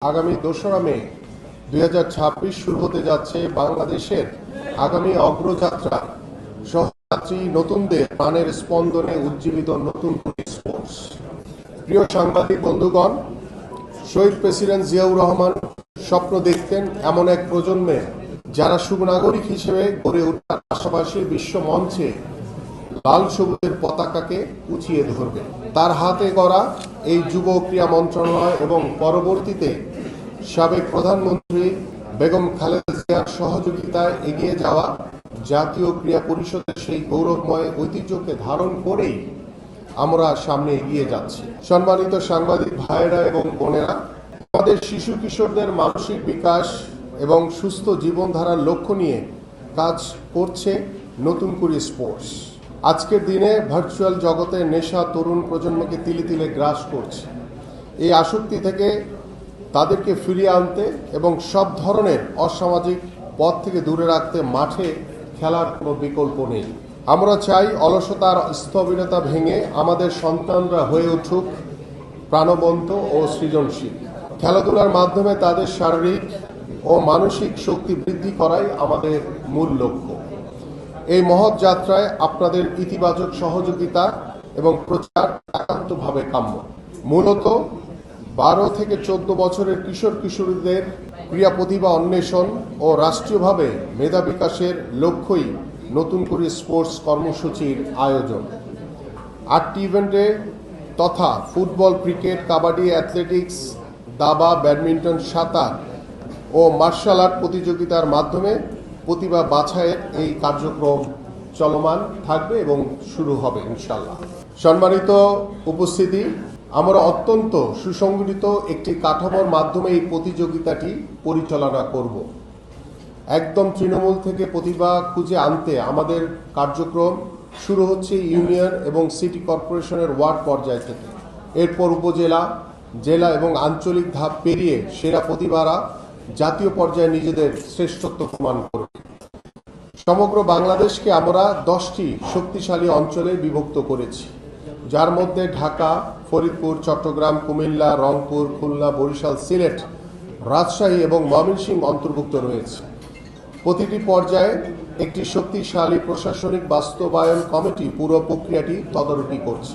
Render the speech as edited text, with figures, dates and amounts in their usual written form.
আগামী 2রা মে 2026 শুরু হতে যাচ্ছে বাংলাদেশের আগামী অগ্রযাত্রা সহযাত্রী নতুনদের প্রাণের স্পন্দনে উজ্জীবিত নতুন স্পোর্টস। প্রিয় সাংবাদিক বন্ধুগণ, শহীদ প্রেসিডেন্ট জিয়াউর রহমান স্বপ্ন দেখতেন এমন এক প্রজন্মের যারা সুনাগরিক হিসেবে গড়ে ওঠার পাশাপাশি বিশ্ব মঞ্চে লাল সবুজের পতাকাকে উঁচিয়ে ধরবে। তার হাতে গড়া এই যুব ক্রীড়া মন্ত্রণালয় এবং পরবর্তীতে সাবেক প্রধানমন্ত্রী বেগম খালেদা জিয়ার সহযোগিতায় এগিয়ে যাওয়া জাতীয় ক্রীড়া পরিষদের সেই গৌরবময় ঐতিহ্যকে ধারণ করেই আমরা সামনে এগিয়ে যাচ্ছি। সম্মানিত সাংবাদিক ভাইয়েরা এবং বোনেরা, আমাদের শিশু কিশোরদের মানসিক বিকাশ এবং সুস্থ জীবনধারার লক্ষ্য নিয়ে কাজ করছে নতুন করে স্পোর্টস। আজকের দিনে ভার্চুয়াল জগতের নেশা তরুণ প্রজন্মকে তিলে তিলে গ্রাস করছে। এই আসক্তি থেকে তাদেরকে ফিরিয়ে আনতে এবং সব ধরনের অসামাজিক পথ থেকে দূরে রাখতে মাঠে খেলার কোনো বিকল্প নেই। আমরা চাই অলসতার স্থবিরতা ভেঙে আমাদের সন্তানরা হয়ে উঠুক প্রাণবন্ত ও সৃজনশীল। খেলাধুলার মাধ্যমে তাদের শারীরিক ও মানসিক শক্তি বৃদ্ধি করাই আমাদের মূল লক্ষ্য। এই মহৎ যাত্রায় আপনাদের ইতিবাচক সহযোগিতা এবং প্রচার একান্তভাবে কাম্য। মূলত 12 থেকে 14 বছরের কিশোর কিশোরীদের ক্রীড়া প্রতিভা অন্বেষণ ও রাষ্ট্রীয়ভাবে মেধা বিকাশের লক্ষ্যই নতুন করে স্পোর্টস কর্মসূচির আয়োজন। 8টি ইভেন্টে তথা ফুটবল, ক্রিকেট, কাবাডি, অ্যাথলেটিক্স, দাবা, ব্যাডমিন্টন, সাঁতার ও মার্শাল আর্ট প্রতিযোগিতার মাধ্যমে প্রতিভা বাছাইয়ের এই কার্যক্রম চলমান থাকবে এবং শুরু হবে ইনশাআল্লাহ। সম্মানিত উপস্থিতি, আমরা অত্যন্ত সুসংগঠিত একটি কাঠামোর মাধ্যমে এই প্রতিযোগিতাটি পরিচালনা করব। একদম তৃণমূল থেকে প্রতিভা খুঁজে আনতে আমাদের কার্যক্রম শুরু হচ্ছে ইউনিয়ন এবং সিটি কর্পোরেশনের ওয়ার্ড পর্যায় থেকে। এরপর উপজেলা, জেলা এবং আঞ্চলিক ধাপ পেরিয়ে সেরা প্রতিভারা জাতীয় পর্যায়ে নিজেদের শ্রেষ্ঠত্ব প্রমাণ করবে। সমগ্র বাংলাদেশকে আমরা 10টি শক্তিশালী অঞ্চলে বিভক্ত করেছি, যার মধ্যে ঢাকা, ফরিদপুর, চট্টগ্রাম, কুমিল্লা, রংপুর, খুলনা, বরিশাল, সিলেট, রাজশাহী এবং ময়মনসিংহ অন্তর্ভুক্ত রয়েছে। প্রতিটি পর্যায়ে একটি শক্তিশালী প্রশাসনিক বাস্তবায়ন কমিটি পুরো প্রক্রিয়াটি তদারকি করছে।